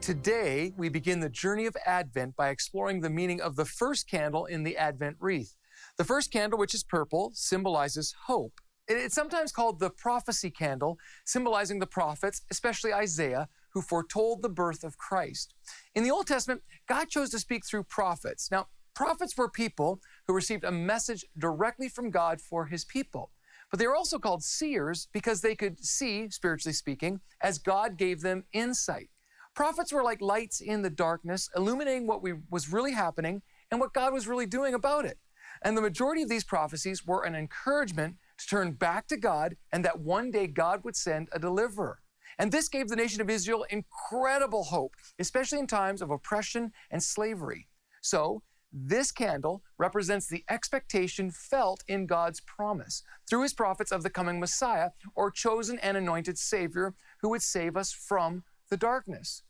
Today, we begin the journey of Advent by exploring the meaning of the first candle in the Advent wreath. The first candle, which is purple, symbolizes hope. It's sometimes called the prophecy candle, symbolizing the prophets, especially Isaiah, who foretold the birth of Christ. In the Old Testament, God chose to speak through prophets. Now, prophets were people who received a message directly from God for his people. But they were also called seers because they could see, spiritually speaking, as God gave them insight. Prophets were like lights in the darkness, illuminating what was really happening and what God was really doing about it. And the majority of these prophecies were an encouragement to turn back to God and that one day God would send a deliverer. And this gave the nation of Israel incredible hope, especially in times of oppression and slavery. So, this candle represents the expectation felt in God's promise through his prophets of the coming Messiah, or chosen and anointed Savior who would save us from the darkness.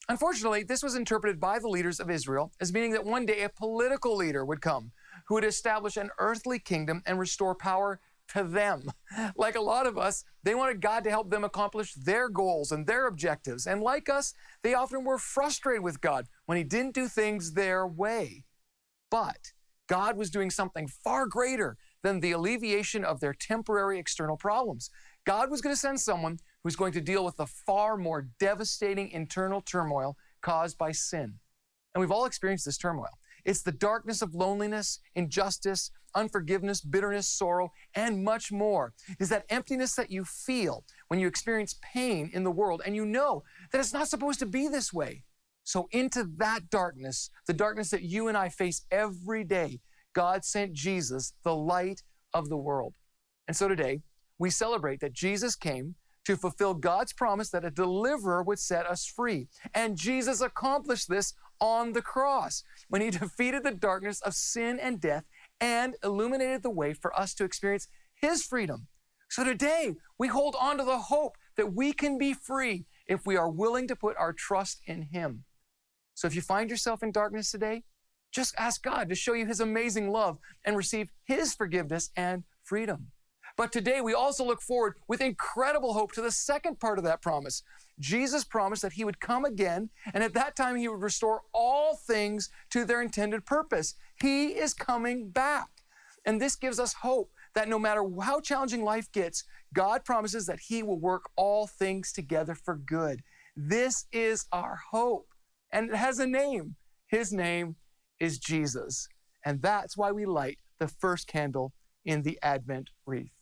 Unfortunately, this was interpreted by the leaders of Israel as meaning that one day a political leader would come who would establish an earthly kingdom and restore power to them. Like a lot of us, they wanted God to help them accomplish their goals and their objectives. And like us, they often were frustrated with God when he didn't do things their way. But God was doing something far greater than the alleviation of their temporary external problems. God was going to send someone who's going to deal with the far more devastating internal turmoil caused by sin. And we've all experienced this turmoil. It's the darkness of loneliness, injustice, unforgiveness, bitterness, sorrow, and much more. It's that emptiness that you feel when you experience pain in the world and you know that it's not supposed to be this way. So into that darkness, the darkness that you and I face every day, God sent Jesus, the light of the world. And so today, we celebrate that Jesus came to fulfill God's promise that a deliverer would set us free. And Jesus accomplished this on the cross when he defeated the darkness of sin and death and illuminated the way for us to experience his freedom. So today, we hold on to the hope that we can be free if we are willing to put our trust in him. So if you find yourself in darkness today, just ask God to show you his amazing love and receive his forgiveness and freedom. But today we also look forward with incredible hope to the second part of that promise. Jesus promised that he would come again, and at that time he would restore all things to their intended purpose. He is coming back. And this gives us hope that no matter how challenging life gets, God promises that he will work all things together for good. This is our hope. And it has a name. His name is Jesus. And that's why we light the first candle in the Advent wreath.